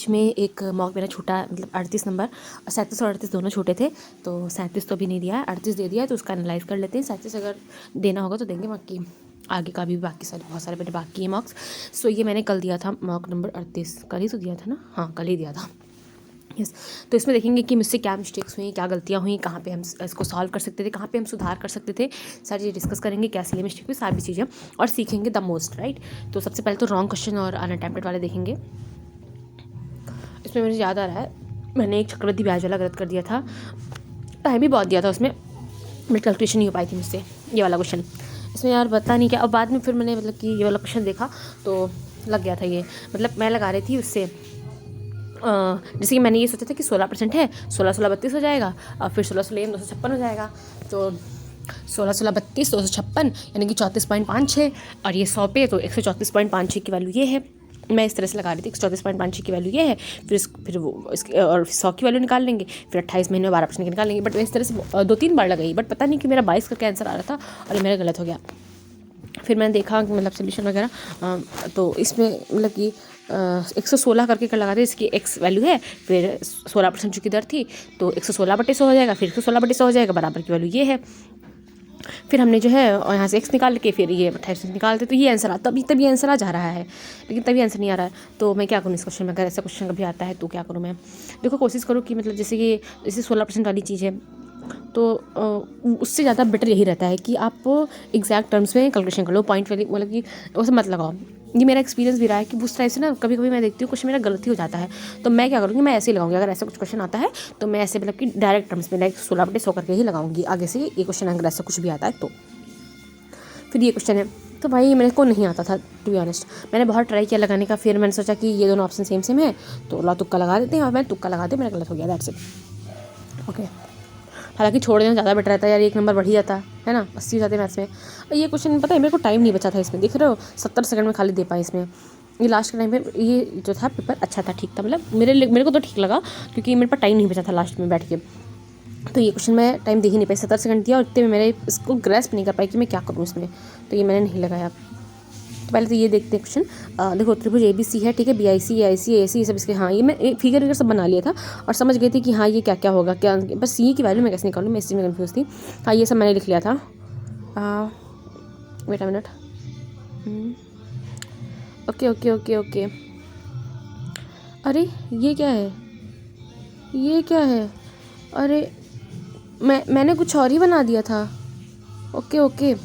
Last में एक mock मेरा छूटा, मतलब 38 नंबर, 37 और 38 दोनों छोटे थे, तो 37 तो अभी नहीं दिया है, 38 दे दिया है, तो उसका एनालाइज कर लेते हैं। 37 अगर देना होगा तो देंगे, बाकी आगे का भी बाकी सारे बहुत सारे मेरे बाकी है मॉक्स। सो ये मैंने कल दिया था मॉक नंबर 38, कल ही तो दिया था ना, हाँ कल ही दिया था। यस, तो इसमें देखेंगे कि मुझसे क्या मिस्टेक्स हुई, क्या गलतियाँ हुई, कहाँ पे हम इसको सॉल्व कर सकते थे, कहाँ पे हम सुधार कर सकते थे, सारी चीज़ें डिस्कस करेंगे, कैसे ये मिस्टेक हुई, सारी चीज़ें, और सीखेंगे द मोस्ट, राइट। तो सबसे पहले तो रॉन्ग क्वेश्चन और अनअटेम्प्टेड वाले देखेंगे। इसमें मुझे याद आ रहा है, मैंने एक चक्रवृद्धि ब्याज वाला गलत कर दिया था, टाइम भी बहुत दिया था उसमें, बट कैलकुलेशन नहीं हो पाई थी मुझसे, ये वाला क्वेश्चन। इसमें यार पता नहीं क्या, और बाद में फिर मैंने मतलब कि ये वाला क्वेश्चन देखा तो लग गया था ये, मतलब मैं लगा रही थी उससे, जैसे कि मैंने ये सोचा था कि 16% है, 16 32 हो जाएगा, और फिर 16 256 हो जाएगा, तो 16 32 256 यानी कि 34.56, और ये 100 पे तो 134.56 की वैल्यू ये है। मैं इस तरह से लगा रही थी, 134.56 की वैल्यू ये है, फिर वो इसके और 100 की वैल्यू निकाल लेंगे, फिर 28 महीने में 12% की निकाल लेंगे। बट मैं इस तरह से 2-3 बार लगाई, बट पता नहीं कि मेरा 22 का आंसर आ रहा था और ये मेरा गलत हो गया। फिर मैंने देखा मतलब सोल्यूशन वगैरह, तो इसमें मतलब कि 116 करके कर लगा थे, इसकी एक्स वैल्यू है, फिर 16% चूँकि दर थी तो 116/100 हो जाएगा, फिर 116/100 हो जाएगा, बराबर की वैल्यू ये है। फिर हमने जो है और यहाँ से एक्स निकाल के फिर ये 28 निकालते, तो ये आंसर आता, तभी आंसर आ जा रहा है, लेकिन तभी आंसर नहीं आ रहा है। तो मैं क्या करूँ इस क्वेश्चन में, अगर ऐसा क्वेश्चन कभी आता है तो क्या करूँ मैं। देखो कोशिश करो कि मतलब जैसे 16% वाली चीज़ है, तो उससे ज़्यादा बेटर यही रहता है कि आप एग्जैक्ट टर्म्स में कैलकुलेशन कर लो, पॉइंट वाली मतलब कि उसे मत लगाओ। ये मेरा एक्सपीरियंस भी रहा है कि उस तरह से ना कभी कभी मैं देखती हूँ क्वेश्चन मेरा गलती हो जाता है, तो मैं क्या करूँगी, मैं ऐसे ही लगाऊंगी। अगर ऐसा कुछ क्वेश्चन आता है तो मैं ऐसे मतलब कि डायरेक्ट टर्म्स में लाइक 16/100 करके ही लगाऊंगी आगे से, ये क्वेश्चन अगर ऐसा कुछ भी आता है तो। फिर ये क्वेश्चन है, तो भाई मेरे को नहीं आता था टू बी ऑनेस्ट, मैंने बहुत ट्राई किया लगाने का, फिर मैंने सोचा कि ये दोनों ऑप्शन सेम सेम है तो ला तुक्का लगा देते हैं, और मैं तुक्का लगाते मेरा गलत हो गया, दैट्स इट। ओके, हालांकि छोड़ देना ज़्यादा बेटर रहता है यार, 1 नंबर बढ़ ही जाता है ना, 80 हो जाते मैथ्स में। और ये क्वेश्चन पता है मेरे को टाइम नहीं बचा था इसमें, देख रहे हो 70 सेकंड में खाली दे पाए इसमें। ये लास्ट के टाइम पे ये जो था पेपर अच्छा था, ठीक था, मतलब मेरे को तो ठीक लगा, क्योंकि मेरे पास टाइम नहीं बचा था लास्ट में बैठ के, तो ये क्वेश्चन मैं टाइम दे ही नहीं पाई, 70 सेकंड दिया, और इतने में मेरे इसको ग्रेस्प नहीं कर पाई कि मैं क्या करूँ इसमें, तो ये मैंने नहीं लगाया। तो पहले तो ये देखते हैं क्वेश्चन। देखो त्रिभुज ABC है, ठीक है, BIC AIC AAC ये सब इसके, हाँ ये मैं फिगर विगर सब बना लिया था और समझ गई थी कि हाँ ये क्या क्या होगा, क्या बस C की वैल्यू मैं कैसे निकालूँ, मैं इस चीज़ में कन्फ्यूज़ थी। हाँ ये सब मैंने लिख लिया था। Wait a minute, okay okay okay okay, अरे ये क्या है, ये क्या है, अरे मैंने कुछ और ही बना दिया था। ओके ओके,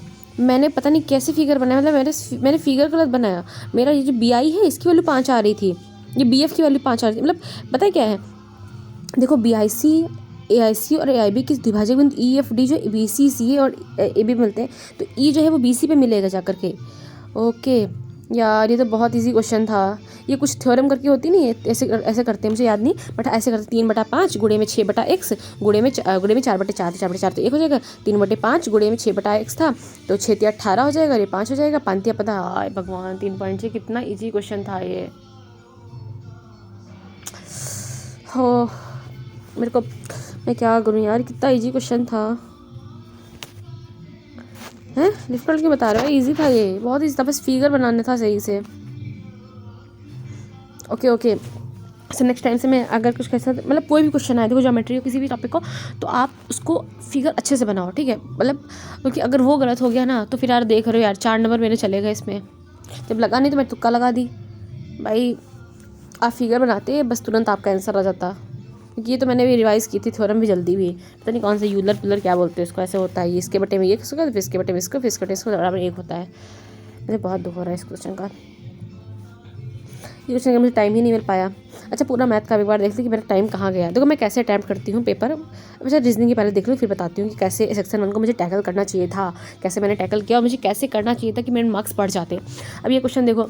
मैंने पता नहीं कैसे फिगर बनाया, मतलब मैंने फिगर गलत बनाया। मेरा ये जो BI है इसकी वैल्यू 5 आ रही थी, ये BF की वैल्यू 5 आ रही थी, मतलब पता है क्या है, देखो BIC AIC और AIB की द्विभाजक बिंदु EFD जो BC CA और AB मिलते हैं, तो E जो है वो BC पे मिलेगा जा करके। ओके यार ये तो बहुत इजी क्वेश्चन था, ये कुछ थ्योरम करके होती नहीं है, ऐसे ऐसे करते हैं, मुझे याद नहीं, बट ऐसे करते 3/5 गुणे में 6/x गुणे में 4/4, 4/4 तो 1 हो जाएगा, 3/5 गुणे में 6/x था तो 6 × 18 हो जाएगा, ये 5 हो जाएगा, 5 × 15, हाय भगवान 3.6, कितना ईजी क्वेश्चन था ये। हो मेरे को, मैं क्या करूँ यार, कितना ईजी क्वेश्चन था, हैं डिफिकल्ट क्यों बता रहे हो, ईजी था ये, बहुत ईजी था, बस फिगर बनाना था सही से। Okay okay, so next time से मैं अगर कुछ कैसा मतलब कोई भी क्वेश्चन आए, देखो ज्योमेट्री हो किसी भी टॉपिक को, तो आप उसको फिगर अच्छे से बनाओ, ठीक है, मतलब क्योंकि अगर वो गलत हो गया ना तो फिर यार देख रहे हो यार 4 नंबर मेरे चले गए इसमें, जब लगा नहीं तो मैं तुक्का लगा दी। भाई आप फिगर बनाते बस तुरंत आपका आंसर आ जाता, क्योंकि ये तो मैंने भी रिवाइज़ की थी, थ्योरम भी जल्दी भी, पता नहीं कौन सा यूलर पुलर क्या बोलते हैं इसको, ऐसे होता है, ये इसके बटे में ये किसको, फिर इसके बटे में इसको, फिर इसके बटे इसको, बराबर 1 होता है। मुझे बहुत दुख हो रहा है इस क्वेश्चन का, ये क्वेश्चन का मुझे टाइम ही नहीं मिल पाया। अच्छा पूरा मैथ का एक बार देख ली कि मेरा टाइम कहाँ गया। देखो मैं कैसे अटैम्प्ट करती हूँ पेपर, अच्छा रीजनिंग के पहले देख लो, फिर बताती हूँ कि कैसे सेक्शन 1 को मुझे टैकल करना चाहिए था, कैसे मैंने टैकल किया और मुझे कैसे करना चाहिए था कि मेरे मार्क्स बढ़ जाते। अब ये क्वेश्चन देखो,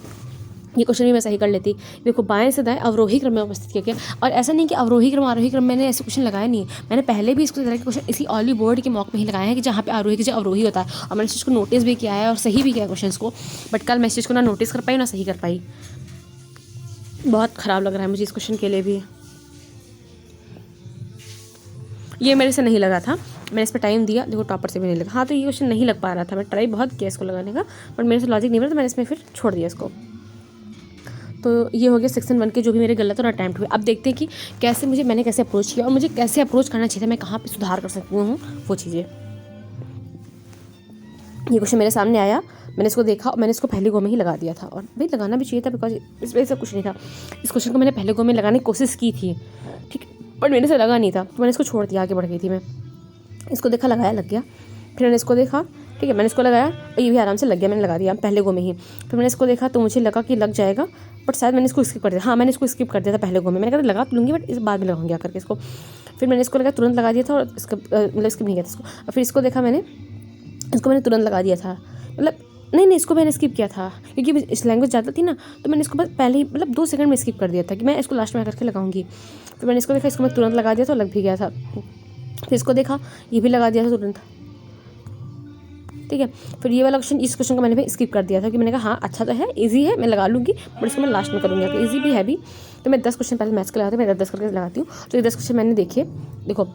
ये क्वेश्चन भी मैं सही कर लेती। देखो बाएं से दाएं अवरोही क्रम में उपस्थित किया गया, और ऐसा नहीं कि अवरोही क्रम आरोही क्रम मैंने ऐसे क्वेश्चन लगाया नहीं है, मैंने पहले भी इसको तरह के क्वेश्चन इसी ऑली बोर्ड के मॉक में ही लगाए हैं कि जहाँ पे आरोही की जगह अवरोही होता है, और मैंने इस चीज़ को नोटिस भी किया है और सही भी किया है क्वेश्चन को, बट कल मैं इस चीज़ को ना नोटिस कर पाई ना सही कर पाई, बहुत ख़राब लग रहा है मुझे इस क्वेश्चन के लिए भी। ये मेरे से नहीं लगा था, मैंने इस पर टाइम दिया, देखो टॉपर से भी नहीं लगा। हाँ तो ये क्वेश्चन नहीं लग पा रहा था, मैं ट्राई बहुत किया इसको लगाने का, बट मेरे से लॉजिक नहीं बना, तो मैंने इसमें फिर छोड़ दिया इसको। तो ये हो गया सेक्शन 1 के जो भी मेरे गलत और अटैम्प्ट हुए। अब देखते हैं कि कैसे मैंने कैसे अप्रोच किया और मुझे कैसे अप्रोच करना चाहिए था, मैं कहाँ पे सुधार कर सकती हूँ वो चीज़ें। ये क्वेश्चन मेरे सामने आया, मैंने इसको देखा और मैंने इसको पहले गो में ही लगा दिया था, और भाई लगाना भी चाहिए था बिकॉज इस वजह से कुछ नहीं था। इस क्वेश्चन को मैंने पहले गो में लगाने की कोशिश की थी, ठीक, बट मेरे से लगा नहीं था, तो मैंने इसको छोड़ दिया, आगे बढ़ गई थी मैं। इसको देखा, लगाया, लग गया। फिर मैंने इसको देखा, ठीक है, मैंने इसको लगाया और ये भी आराम से लग गया, मैंने लगा दिया पहले गो में ही। फिर मैंने इसको देखा तो मुझे लगा कि लग जाएगा, बट शायद मैंने इसको स्किप कर दिया। हाँ, मैंने इसको स्किप कर दिया था पहले गो में, मैंने कहा लगा तो लूँगी बट इस बाद में लगाऊंगी आकर के इसको। फिर मैंने इसको लगा, तुरंत लगा दिया था, और इसका मतलब स्किप नहीं किया था इसको। और फिर इसको देखा मैंने, इसको मैंने तुरंत लगा दिया था, मतलब नहीं, इसको मैंने स्किप किया था क्योंकि इस लैंग्वेज ज़्यादा थी ना, तो मैंने इसको बस पहले ही मतलब 2 सेकंड में स्किप कर दिया था कि मैं इसको लास्ट में आकर के लगाऊंगी। फिर मैंने इसको देखा, इसको मैं तुरंत लगा दिया था, लग भी गया था। फिर इसको देखा, ये भी लगा दिया था तुरंत, ठीक है। फिर ये वाला क्वेश्चन, इस क्वेश्चन को मैंने भी स्किप कर दिया था कि मैंने कहा हाँ अच्छा तो है, ईजी है, मैं लगा लूँगी, बट इसको मैं लास्ट में करूँगी, तो ईजी भी है भी। तो मैं 10 क्वेश्चन पहले मैथ्स के लगाती हूँ, मैं 10 करके लगाती हूँ। तो ये 10 क्वेश्चन मैंने देखे, देखो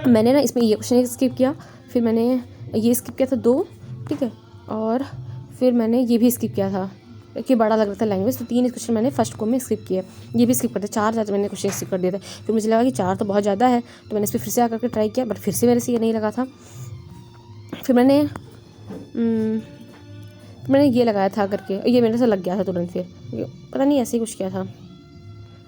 मैंने ना इसमें ये क्वेश्चन स्किप किया, फिर मैंने ये स्किप किया था 2, ठीक है, और फिर मैंने ये भी स्किप किया था क्योंकि बड़ा लग रहा था लैंग्वेज, तो 3 क्वेश्चन मैंने फर्स्ट को में स्किप किए, ये भी स्किप कर दिया। 4 मैंने क्वेश्चन स्किप कर दिए थे। फिर मुझे लगा कि 4 तो बहुत ज़्यादा है, तो मैंने इस पर फिर से आकर के ट्राई किया, बट फिर से मेरे से ये नहीं लगा था। फिर मैंने ये लगाया था करके, ये मेरे से लग गया था तुरंत। फिर पता नहीं ऐसे ही कुछ किया था,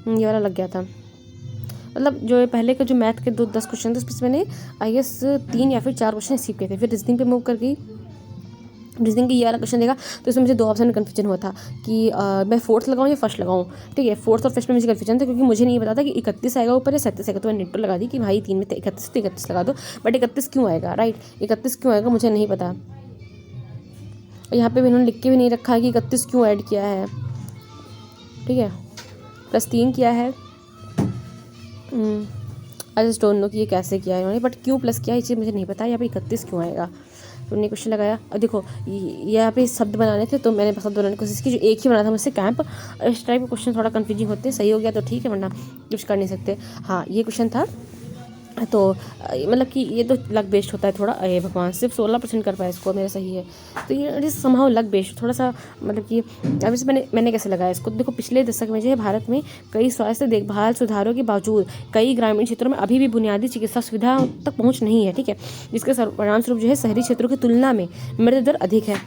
ये वाला लग गया था। मतलब जो पहले के जो मैथ के 10 क्वेश्चन थे उसमें मैंने आई गेस 3 या फिर 4 क्वेश्चन स्किप किए थे। फिर रीजनिंग पे मूव कर गई, रीजनिंग की ये वाला क्वेश्चन देखा तो इसमें मुझे 2 ऑप्शन में कन्फ्यूजन हुआ था कि मैं 4th लगाऊं या फर्स्ट लगाऊं, ठीक है। 4th और फर्स्ट में मुझे कन्फ्यूजन था क्योंकि मुझे नहीं पता था कि 31 आएगा ऊपर या 37 आएगा, तो मैंने नेट पर लगा दी कि भाई 3 में 31 तो 31 लगा दो, बट 31 क्यों आएगा, राइट, 31 क्यों आएगा मुझे नहीं पता। यहाँ पे भी इन्होंने लिख के भी नहीं रखा है कि 31 क्यों ऐड किया है, ठीक है, +3 किया है। आई जस्ट डोंट नो कि ये कैसे किया है इन्होंने, बट क्यों प्लस किया है ये चीज़ मुझे नहीं पता। यहाँ पे 31 क्यों आएगा, तो उन्होंने क्वेश्चन लगाया। और देखो यहाँ पे शब्द बनाने थे, तो मैंने शब्द बनाने की कोशिश की, जो एक ही बना था मुझसे कैंप। इस टाइप के क्वेश्चन थोड़ा कन्फ्यूजिंग होते हैं, सही हो गया तो ठीक है, वरना कुछ कर नहीं सकते। हाँ, ये क्वेश्चन था, तो मतलब कि ये तो लक बेस्ड होता है थोड़ा, ये भगवान सिर्फ 16% कर पाया इसको, मेरा सही है, तो ये समहाउ लक बेस्ड थोड़ा सा, मतलब कि अब इसे मैंने कैसे लगाया इसको। देखो पिछले दशक में जो है भारत में कई स्वास्थ्य देखभाल सुधारों के बावजूद कई ग्रामीण क्षेत्रों में अभी भी बुनियादी चिकित्सा सुविधा तक पहुँच नहीं है, ठीक है, जिसके परिणाम स्वरूप जो है शहरी क्षेत्रों की तुलना में मृत्यु दर अधिक है।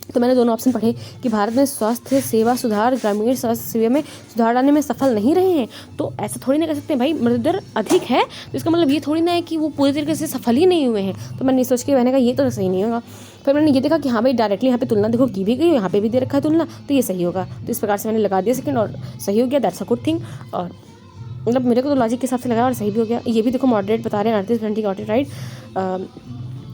तो मैंने दोनों ऑप्शन पढ़े कि भारत में स्वास्थ्य सेवा सुधार ग्रामीण स्वास्थ्य सेवा में सुधार लाने में सफल नहीं रहे हैं, तो ऐसा थोड़ी ना कह सकते हैं भाई मृत्यु दर अधिक है, तो इसका मतलब ये थोड़ी ना है कि वो पूरी तरीके से सफल ही नहीं हुए हैं। तो मैंने सोच के मैंने कहा ये तो सही नहीं होगा। फिर मैंने ये देखा कि हाँ भाई डायरेक्टली यहाँ पे तुलना देखो की भी गई, यहाँ पे भी दे रखा है तुलना, तो ये सही होगा, तो इस प्रकार से मैंने लगा दिया सेकंड और सही हो गया, दैट्स अ गुड थिंग। और मतलब मेरे को तो लॉजिक के हिसाब से लगा और सही भी हो गया। ये भी देखो मॉडरेट बता रहे हैं 38% गॉट इट राइट।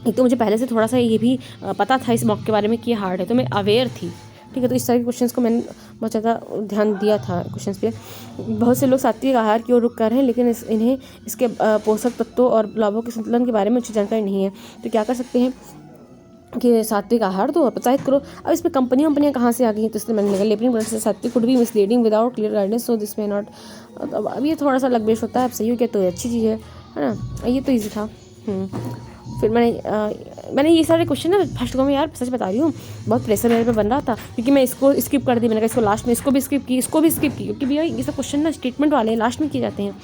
एक तो मुझे पहले से थोड़ा सा ये भी पता था इस मॉक के बारे में कि ये हार्ड है, तो मैं अवेयर थी, ठीक है। तो इस तरह के क्वेश्चंस को मैंने बहुत ज़्यादा ध्यान दिया था क्वेश्चंस पे। बहुत से लोग सात्विक आहार की ओर रुख कर रहे हैं, लेकिन इन्हें इसके पोषक तत्वों और लाभों के संतुलन के बारे में अच्छी जानकारी नहीं है, तो क्या कर सकते हैं कि सात्विक आहार तो प्रोत्साहित करो। अब इसमें कंपनियां कहाँ से आ गई, तो इसलिए मैंने लगा लेकिन प्रोडक्ट से सात्विक could be misleading without clear guidance, so this may not. अब ये थोड़ा सा लग बेस होता है, अब सही हो गया तो ये अच्छी चीज़ है ना, ये तो ईजी था। फिर मैंने ये सारे क्वेश्चन ना फर्स्ट को में, यार सच बता रही हूँ बहुत प्रेशर मेरे पे बन रहा था, क्योंकि मैं इसको स्किप कर दी, मैंने कहा इसको लास्ट में, इसको भी स्किप की, क्योंकि भैया ये सब क्वेश्चन ना स्टेटमेंट वाले हैं, लास्ट में किए जाते हैं।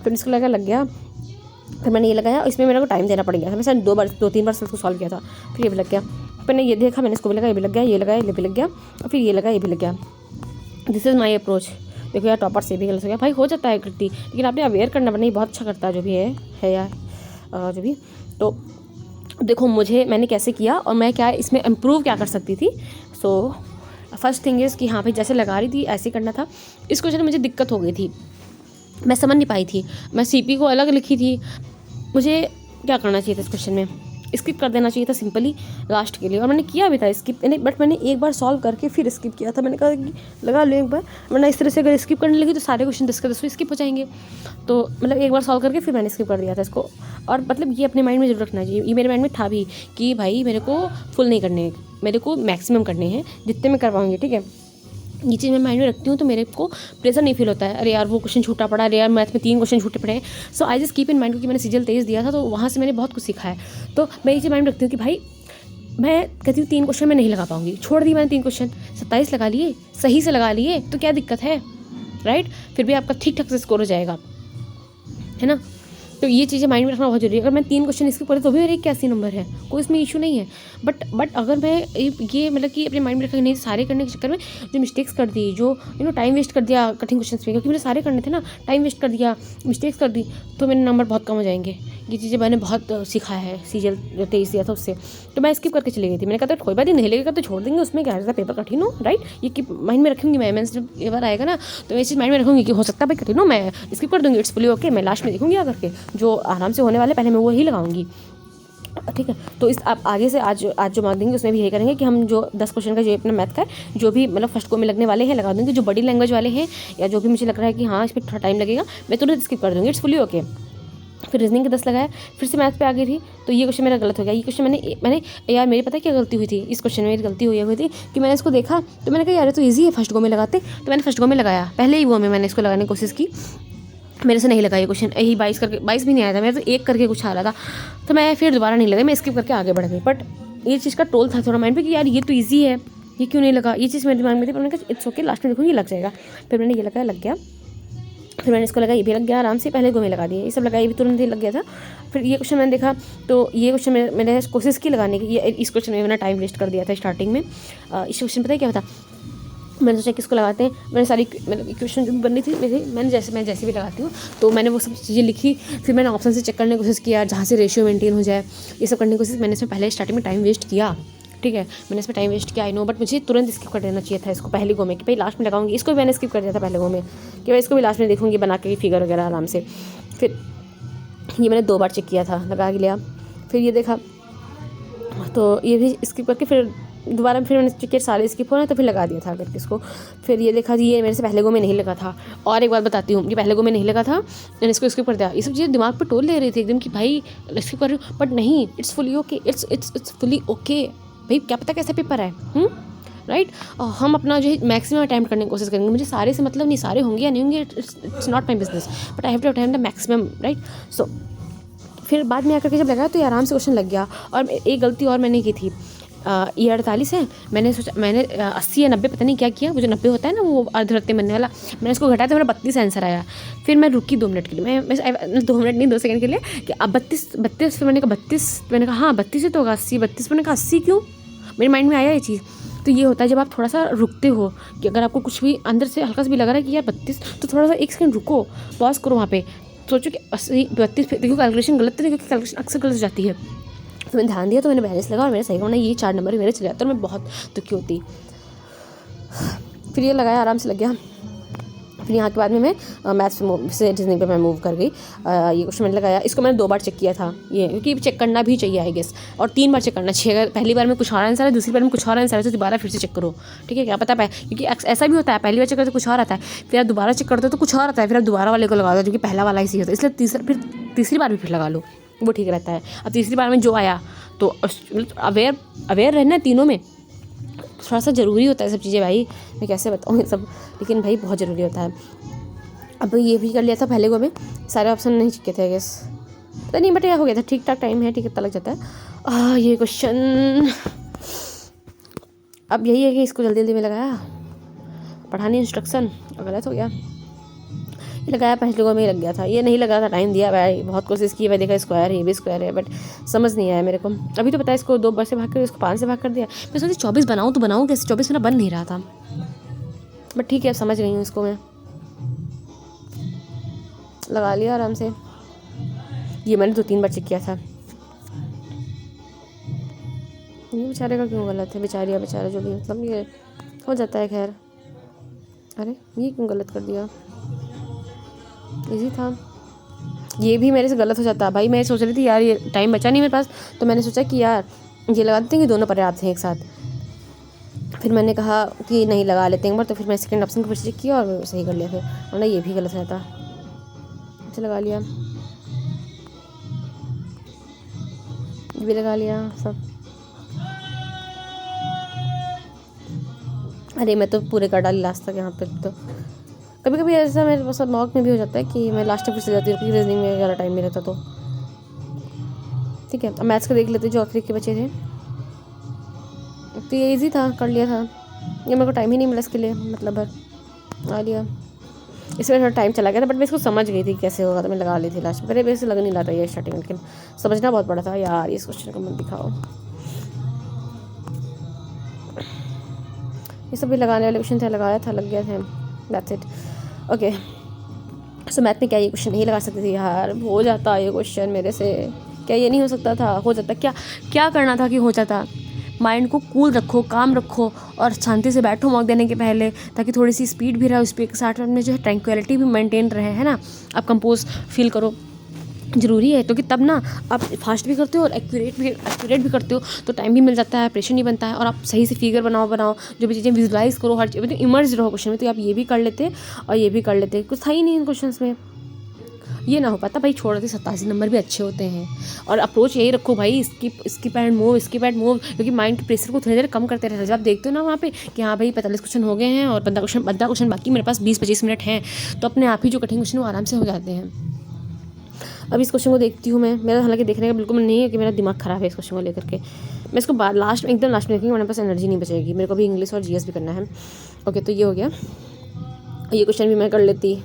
फिर इसको लग गया, फिर मैंने ये लगाया, इसमें मेरे को टाइम देना पड़ गया था, मैं शायद 2-3 बार इसको सॉल्व किया था। फिर ये भी लग गया, फिर मैंने ये देखा, मैंने इसको भी लगा, ये भी लग गया, ये लगाया, ये भी लग गया, और फिर ये लगा, ये भी लग गया। This is my approach. देखो यार टॉपर से भी गलत हो गया भाई, हो जाता है गलती, लेकिन आपने अवेयर करना पड़ना, बहुत अच्छा करता है जो भी है यार जो भी। तो देखो मैंने कैसे किया और मैं क्या इसमें इम्प्रूव क्या कर सकती थी। सो फर्स्ट थिंग इज़ कि हाँ भाई जैसे लगा रही थी ऐसे करना था। इस क्वेश्चन में मुझे दिक्कत हो गई थी, मैं समझ नहीं पाई थी, मैं CP को अलग लिखी थी। मुझे क्या करना चाहिए था इस क्वेश्चन में, स्किप कर देना चाहिए था सिंपली लास्ट के लिए, और मैंने किया भी था स्किप, बट मैंने एक बार सॉल्व करके फिर स्किप किया था। मैंने कहा कि लगा लो एक बार, वरना इस तरह से अगर स्किप करने लगी तो सारे क्वेश्चन 10 के 10 स्किप हो जाएंगे। तो मतलब एक बार सॉल्व करके फिर मैंने स्किप कर दिया था इसको। और मतलब ये अपने माइंड में जरूर रखना चाहिए, ये मेरे माइंड में था भी कि भाई मेरे को फुल नहीं करने, मेरे को मैक्सिमम करने हैं जितने मैं करवाऊँगी, ठीक है। ये चीज़ मैं माइंड में रखती हूँ तो मेरे को प्रेशर नहीं फील होता है, अरे यार वो क्वेश्चन छूटा पड़ा, अरे यार मैथ में 3 क्वेश्चन छूटे पड़े हैं। So I just keep in mind, क्योंकि मैंने CGL 23 दिया था तो वहाँ से मैंने बहुत कुछ सीखा है। तो मैं ये चीज़ माइंड रखती हूँ कि भाई मैं कहती हूँ 3 क्वेश्चन मैं नहीं लगा पाऊंगी, छोड़ दी मैंने 3 क्वेश्चन, 27 लगा लिए, सही से लगा लिए, तो क्या दिक्कत है, राइट। फिर भी आपका ठीक ठाक से स्कोर हो जाएगा, है ना। तो ये चीज़ें माइंड में रखना बहुत जरूरी है। अगर मैं 3 क्वेश्चन इसके पढ़े तो भी मेरे 81 नंबर है, कोई इसमें इशू नहीं है। बट अगर मैं ये मतलब कि अपने माइंड में रखा नहीं, सारे करने के चक्कर में जो मिस्टेक्स कर दी, जो टाइम वेस्ट कर दिया कठिन क्वेश्चन में, क्योंकि मैंने सारे करने थे ना, टाइम वेस्ट कर दिया, मिस्टेक्स कर दी, तो मेरे नंबर बहुत कम हो जाएंगे। ये चीज़ें मैंने बहुत सीखा है सीजल जो 23 दिया था उससे। तो मैं स्किप करके चली गई थी। मैंने कहा था कोई बात नहीं लगेगा तो छोड़ देंगे, उसमें क्या है, पेपर कठिन हो, राइट। ये कि माइंड में रखूँगी मैं जब ये बार आएगा ना, तो मैं चीज़ माइंड में रखूँगी कि हो सकता है भाई कठिन हो, मैं स्किप कर दूँगी, इट्स फुली ओके। मैं लास्ट में देखूँगी आकर के जो आराम से होने वाले, पहले मैं वही लगाऊंगी, ठीक है। तो इस आप आगे से आज जो मार्क देंगे उसमें भी यही करेंगे कि हम जो 10 क्वेश्चन का जो अपना मैथ का है, जो भी मतलब फर्स्ट को में लगने वाले हैं लगा दूँगी। जो बड़ी लैंग्वेज वाले हैं या जो भी मुझे लग रहा है कि हाँ इस पर थोड़ा टाइम लगेगा, मैं तुरंत स्किप कर दूँगी, इट्स फुली ओके। फिर रीजनिंग के 10 लगाया, फिर से मैथ पे आ गई थी, तो ये क्वेश्चन मेरा गलत हो गया। ये क्वेश्चन मैंने यार मेरी पता है क्या गलती हुई थी, इस क्वेश्चन में मेरी गलती हुई थी कि मैंने इसको देखा तो मैंने कहा यार तो ईजी है, फर्स्ट गो में लगाते, तो मैंने फर्स्ट गो में लगाया, पहले ही गो में मैंने इसको लगाने की कोशिश की, मेरे से नहीं लगा ये क्वेश्चन। यही 22 करके 22 भी नहीं आया था, मेरा तो 1 करके कुछ आ रहा था, तो मैं फिर दोबारा नहीं लगा, मैं स्किप करके आगे बढ़ गई। बट ये चीज़ का टोल था थोड़ा माइंड पे कि यार ये तो ईजी है, ये क्यों नहीं लगा, ये चीज़ मेरे दिमाग में थी। पर मैंने कहा इट्स ओके, लास्ट में देखूँगी लग जाएगा। फिर मैंने ये लगाया, लग गया। फिर मैंने इसको लगा, ये भी लग गया आराम से, पहले गो में लगा दिया, ये सब लगा, ये भी तुरंत ही लग गया था। फिर ये क्वेश्चन मैंने देखा, तो ये क्वेश्चन मैंने कोशिश की लगाने की, ये इस क्वेश्चन में मैंने टाइम वेस्ट कर दिया था स्टार्टिंग में। इस क्वेश्चन पता है क्या था, मैंने सोचा किसको लगाते हैं, मैंने सारी मतलब क्वेश्चन जो भी बननी थी मेरी, मैं जैसे भी लगाती हूँ, तो मैंने वो सब चीज़ें लिखी। फिर मैंने ऑप्शन से चेक करने की कोशिश किया जहाँ से रेशियो मेंटेन हो जाए, ये सब करने की कोशिश। मैंने इसमें पहले स्टार्टिंग में टाइम वेस्ट किया, ठीक है, मैंने इसमें टाइम वेस्ट किया, आई नो, बट मुझे तुरंत स्किप कर देना चाहिए था इसको पहले गो में, कि भाई लास्ट में लगाऊंगी। इसको भी मैंने स्किप कर दिया था पहले गो में कि भाई इसको भी लास्ट में देखूंगी बना के फिगर वगैरह आराम से। फिर ये मैंने 2 बार चेक किया था, लगा लिया, फिर ये देखा तो ये भी स्किप करके फिर दोबारा फिर मैंने चेक किया सारे स्किप हो रहे तो फिर लगा दिया था करके इसको। फिर ये देखा ये मेरे से पहले गो में नहीं लगा था। और एक बात बताती हूँ, ये पहले गो में नहीं लगा था, मैंने इसको स्किप कर दिया। ये सब चीज़ें दिमाग पर टोल ले रही थी एकदम कि भाई स्किप कर रही हूँ, बट नहीं, it's fully okay, it's fully okay. भाई क्या पता कैसे पेपर है, राइट। हम अपना जो है मैक्सिमम अटैम्प्ट करने की कोशिश करेंगे। मुझे सारे से मतलब नहीं, सारे होंगे या नहीं होंगे, it's not my business, but I have to attempt the maximum, right. So फिर बाद में आकर के जब लगा तो ये आराम से क्वेश्चन लग गया। और एक गलती और मैंने की थी, ये 48 है, मैंने सोचा मैंने 80 या 90 पता नहीं क्या किया, वो जो 90 होता है ना वो अर्धरत्ते बनने वाला, मैंने इसको घटाया तो मेरा 32 आंसर आया। फिर मैं रुकी 2 मिनट के लिए, मैं 2 मिनट नहीं 2 सेकंड के लिए कि अब 32। फिर मैंने कहा 32, मैंने कहा हाँ 32 ही तो होगा, 80 32। मैंने कहा 80 क्यों, मेरे माइंड में आया ये चीज़। तो ये होता है जब आप थोड़ा सा रुकते हो, कि अगर आपको कुछ भी अंदर से हल्का सा भी लग रहा है कि यार 32, तो थोड़ा सा 1 सेकंड रुको, पॉज करो वहाँ पे, सोचो कि 80 32, देखो कैलकुलेशन गलत है, क्योंकि कैलकुलेशन अक्सर गलत हो जाती है। तो मैंने ध्यान दिया, तो मैंने बैलेंस लगा और मेरा सही होना, ये 4 नंबर मेरे चले जाते और मैं बहुत दुखी होती। फिर ये लगाया, आराम से लग गया। फिर यहाँ के बाद में मैं मैथ्स से रीजनिंग पे मैं मूव कर गई। ये क्वेश्चन मैंने लगाया, इसको मैंने 2 बार चेक किया था, ये क्योंकि चेक करना भी चाहिए आई गेस, और 3 बार चेक करना चाहिए। अगर पहली बार में कुछ और आंसर है, दूसरी बार में कुछ और आंसर है, तो दोबारा फिर से चेक करो, ठीक है। क्या पता है, क्योंकि ऐसा भी होता है, पहली बार चेक करते कुछ और आता है, फिर आप दोबारा चेक करते हो तो कुछ और आता है, फिर आप दोबारा वाले को लगा दो जो कि पहला वाला ही सही होता है। इसलिए तीसरी बार भी फिर लगा लो, वो ठीक रहता है। अब तीसरी बार में जो आया तो अवेयर रहना तीनों में थोड़ा सा ज़रूरी होता है सब चीज़ें। भाई मैं कैसे बताऊँ ये सब, लेकिन भाई बहुत ज़रूरी होता है। अब ये भी कर लिया था पहले गो में, सारे ऑप्शन नहीं चिके थे गेस, पता नहीं बट यह हो गया था, ठीक ठाक टाइम है, ठीक, पता लग जाता है। ये क्वेश्चन अब यही है कि इसको जल्दी जल्दी में लगाया, पढ़ानी इंस्ट्रक्शन गलत हो गया। ये लगाया पहले गो में ही लग गया था, ये नहीं लगा था, टाइम दिया भाई, बहुत कोशिश की, भाई देखा स्क्वायर है, ये भी स्क्वायर है, बट समझ नहीं आया मेरे को। अभी तो पता है इसको 2 बार से भाग कर, इसको 5 से भाग कर दिया। मैं सोची 24 बनाऊँ तो बनाऊँ कैसे, 24 मेरा बन नहीं रहा था, बट ठीक है अब समझ गई हूँ इसको, मैं लगा लिया आराम से। ये मैंने 2-3 बार चेक किया था। ये बेचारे का क्यों गलत है, बेचारा जो भी, मतलब ये हो जाता है, खैर। अरे ये क्यों गलत कर दिया, इजी था। ये भी मेरे से गलत हो जाता भाई। मैं सोच रही थी यार ये टाइम बचा नहीं मेरे पास, तो मैंने सोचा कि यार ये लगा देते हैं कि दोनों पर्याप्त हैं एक साथ। फिर मैंने कहा कि नहीं लगा लेते हैं एक बार, तो फिर मैं सेकंड ऑप्शन को फिर चेक किया और सही कर लिया फिर, वरना ये भी गलत रहता। अच्छा लगा लिया, ये भी लगा लिया सब। अरे मैं तो पूरे कर डाली लास्ट तक यहाँ पे। तो कभी कभी ऐसा मेरे पास मॉक में भी हो जाता है कि मैं लास्ट तक फिर से जाती हूँ, क्योंकि रीजनिंग में ज़्यादा टाइम नहीं रहता। तो ठीक है, अब मैथ्स का देख लेते जो आखिरी के बचे थे। तो ये ईजी था, कर लिया था। ये मेरे को टाइम ही नहीं मिला इसके लिए, मतलब आ लिया। इसमें थोड़ा टाइम चला गया था, बट मैं इसको समझ गई थी कैसे होगा, तो मैं लगा ली थी लास्ट में। मेरे वैसे लग नहीं रहा था ये स्टार्टिंग, लेकिन समझना बहुत पड़ा था यार। इस क्वेश्चन को मत दिखाओ, ये सब भी लगाने वाले क्वेश्चन थे, लगाया था, लग गया था, that's it. Okay, so math में क्या ये क्वेश्चन नहीं लगा सकती थी यार? हो जाता ये क्वेश्चन मेरे से, क्या ये नहीं हो सकता था? हो जाता। क्या क्या करना था कि हो जाता? माइंड को कूल रखो, काम रखो और शांति से बैठो मॉक देने के पहले, ताकि थोड़ी सी स्पीड भी रहे, स्पीड के साथ में जो है ट्रैंक्विलिटी भी मेंटेन रहे, है ना। आप कंपोज फील करो, ज़रूरी है, क्योंकि तब ना आप फास्ट भी करते हो और एक्यूरेट भी करते हो, तो टाइम भी मिल जाता है, प्रेशर नहीं बनता है, और आप सही से फिगर बनाओ, जो भी चीज़ें विजुलाइज करो, हर चीज़ इमर्ज रहो क्वेश्चन में। तो आप ये भी कर लेते और ये भी कर लेते, कुछ था ही नहीं इन क्वेश्चन में। ये ना हो पाता भाई, छोड़ दे, 87 नंबर भी अच्छे होते हैं। और अप्रोच यही रखो भाई, स्किप एंड मूव, क्योंकि माइंड के प्रेशर को थोड़ी देर कम करते रहते। जब आप देखते हो ना वहाँ पे कि हाँ भाई 45 क्वेश्चन हो गए हैं और 15 क्वेश्चन बाकी, मेरे पास 20-25 मिनट हैं, तो अपने आप ही जो कठिन क्वेश्चन वो आराम से हो जाते हैं। अब इस क्वेश्चन को देखती हूँ मैं, मेरा हालांकि देखने का बिल्कुल नहीं है कि मेरा दिमाग ख़राब है इस क्वेश्चन को लेकर के। मैं इसको लास्ट में, एकदम लास्ट में देखूँगी, मेरे पास एनर्जी नहीं बचेगी। मेरे को भी इंग्लिश और जीएस भी करना है। ओके, तो ये हो गया, ये क्वेश्चन भी मैं कर लेती,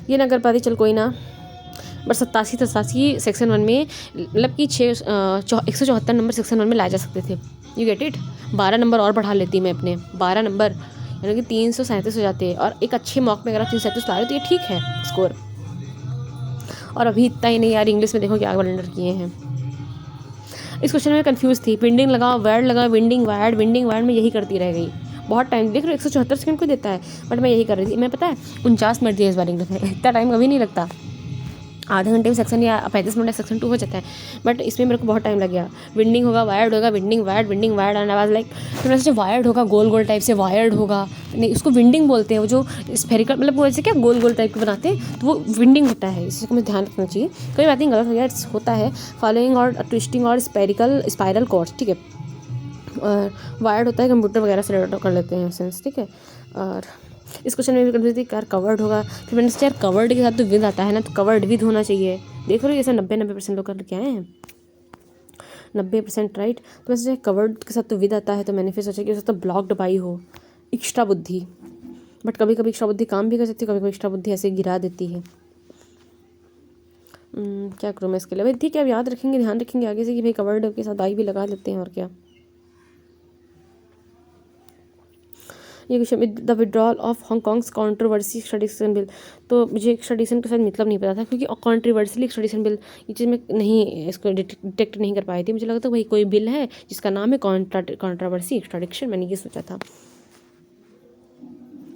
ये ना कर पाती, चल कोई ना। बट 87 सेक्शन 1 में, मतलब कि 174 नंबर सेक्शन 1 में लाए जा सकते थे। You get it. 12 नंबर और बढ़ा लेती मैं अपने, 12 नंबर, यानी कि 337 हो जाते हैं। और एक अच्छे मॉक में अगर आप 337 ला रहे हो तो ये ठीक है स्कोर। और अभी इतना ही नहीं यार, इंग्लिश में देखो क्या ब्लंडर किए हैं। इस क्वेश्चन में कंफ्यूज थी, विंडिंग लगाओ वर्ड लगाओ, विंडिंग वर्ड में यही करती रह गई बहुत टाइम। देख रहे हो 174 सेकंड को देता है, बट मैं यही कर रही थी। मैं पता है 49 मिनट दिया इस बार इंग्लिश में, इतना टाइम कभी नहीं लगता। आधे घंटे में सेक्शन या 35 मिनट सेक्शन 2 हो जाता है, बट इसमें मेरे को बहुत टाइम लग गया। विंडिंग होगा, वायर्ड होगा, विंडिंग वायर्ड, एंड आवाज लाइक, फिर मैं सोचा वायर्ड होगा, गोल गोल टाइप से वायर्ड होगा, नहीं उसको विंडिंग बोलते हैं, वो जो स्फेरिकल, मतलब वो ऐसे क्या गोल गोल टाइप के बनाते हैं, तो वो विंडिंग होता है। इसी को मुझे ध्यान रखना चाहिए, कोई बात नहीं, गलत हो गया, होता है। फॉलोइंग और ट्विस्टिंग और स्पाइरल कॉर्ड्स, ठीक है। और वायर्ड होता है, कंप्यूटर वगैरह से रिलेट कर लेते हैं सेंस, ठीक है। और इस क्वेश्चन में भी कंफ्यूज थी, कार कवर्ड होगा, फिर मैंने सोचा यार कवर्ड के साथ तो विद आता है ना, तो कवर्ड विद होना चाहिए। देख रहे हो जैसे 90% लोग करके आए हैं, 90% राइट। तो मैं सोचा कवर्ड के साथ तो विद आता है, तो मैंने फिर सोचा कि हो सकता है ब्लॉक्ड बाई हो, एक्स्ट्रा बुद्धि। बट कभी कभी एक्स्ट्रा बुद्धि काम भी कर सकती है, कभी कभी एक्स्ट्रा बुद्धि ऐसे गिरा देती है। क्या करूँ मैं इसके लिए? भाई ठीक है, अब याद रखेंगे, ध्यान रखेंगे आगे से कि भाई कवर्ड के साथ आई भी लगा लेते हैं, और क्या। ये question, the withdrawal of Hong Kong's controversy extradition bill. तो मुझे एक्स्ट्राडिशन का शायद मतलब नहीं पता था, क्योंकि कंट्रोवर्शियल एक्स्ट्राडिशन बिल, ये चीज़ मैं नहीं, इसको डिटेक्ट नहीं कर पाई थी। मुझे लगा था भाई कोई बिल है जिसका नाम है कंट्रोवर्सी एक्स्ट्राडिक्शन, मैंने ये सोचा था।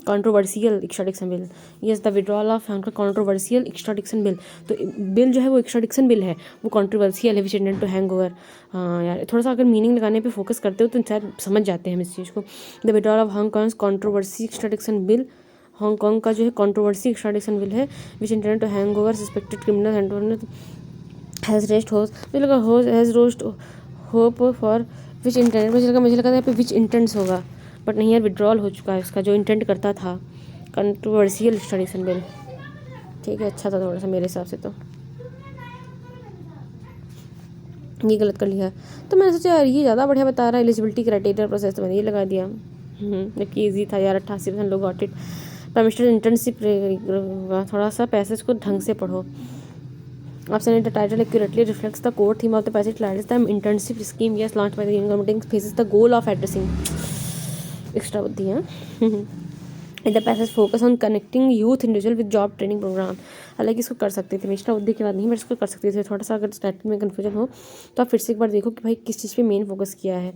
Controversial extradition bill, yes, the withdrawal of controversial extradition bill. तो बिल जो है वो एक्स्ट्राडिक्शन बिल है, वो कंट्रोवर्शियल है, which intend to hang over. हाँ यार, थोड़ा सा अगर मीनिंग लगाने पे फोकस करते हो तो शायद समझ जाते हैं हम इस चीज़ को। The withdrawal of Hong Kong controversy extradition bill, Hong Kong का जो है कंट्रोवर्सी एक्स्ट्राडिक्शन बिल है, which intend to hang over suspected criminal and has rest hose, मुझे लगा hose has roast hope for which intent, मुझे लगा था यहाँ पे विच इंटेंट्स होगा, बट नहीं यार, विड्रॉल हो चुका है इसका, जो इंटेंट करता था। कंट्रोवर्शियल एक्स्ट्राडिशन बिल, ठीक है, अच्छा था थोड़ा सा मेरे हिसाब से। तो ये गलत कर लिया, तो मैंने सोचा यार ये ज़्यादा बढ़िया बता रहा है एलिजिबिलिटी क्राइटेरिया प्रोसेस, तो मैंने ये लगा दिया। जबकि ईजी था यार, 88% लोग गॉट इट। परमिशन इंटर्नशिप रहेगा, थोड़ा सा पैसेज को ढंग से पढ़ो। Option the title accurately reflects the core theme of the passage. Clarity the internship scheme, yes, launched by the government, faces the goal of addressing extra बुद्धि है। The passage focus on connecting youth individual with job training program। हालांकि इसको कर सकते थे, extra बुद्धि के बाद नहीं, बट इसको कर सकते थे। थोड़ा सा अगर स्टार्टिंग में कन्फ्यूजन हो तो आप फिर से एक बार देखो कि भाई किस चीज़ पे मेन फोकस किया है।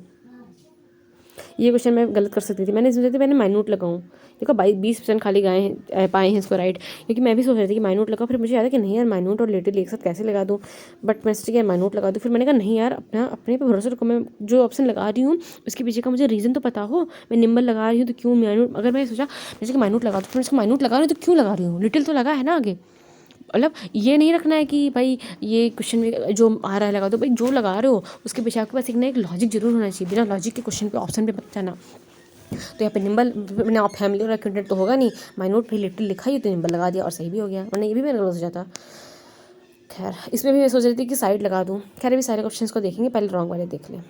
ये क्वेश्चन मैं गलत कर सकती थी, मैंने सोचा था मैंने माइन्यूट लगाऊं, देखो 20% खाली पाए हैं इसको राइट, क्योंकि मैं भी सोच रही थी कि माइन्यूट लगाऊं। फिर मुझे याद है कि नहीं यार, माइन्यूट और रिलेटिव एक साथ कैसे लगा दूं, बट मैं सोचा कि माइन्यूट लगा दूं। फिर मैंने कहा नहीं यार, अपने पे भरोसा रखो, मैं जो ऑप्शन लगा रही हूँ उसके पीछे का मुझे रीज़न तो पता हो। मैं निम्बल लगा रही हूँ तो क्यों माइन्यूट, अगर मैं सोचा जैसे कि माइन्यूट लगा दूँ, फिर इसको माइन्यूट लगा रही हूँ तो क्यों लगा रही हूँ, लिटिल तो लगा है ना आगे। मतलब ये नहीं रखना है कि भाई ये क्वेश्चन में जो आ रहा है लगा दो, भाई जो लगा रहे हो उसके पीछे आपके पास एक ना एक लॉजिक जरूर होना चाहिए। बिना लॉजिक के क्वेश्चन पे ऑप्शन पे मत जाना। तो यहाँ पे निम्बल, मैंने आप फैमिली और अकाउंटेंट तो होगा नहीं, माइनोट पे लिटिल लिखा ही तो निम्बल लगा दिया और सही भी हो गया, वरना ये भी मैंने गलत सोचा था। खैर इसमें भी मैं सोच रही थी कि साइड लगा दूँ। खैर अभी सारे क्वेश्चंस को देखेंगे, पहले रॉन्ग वाले देख लें।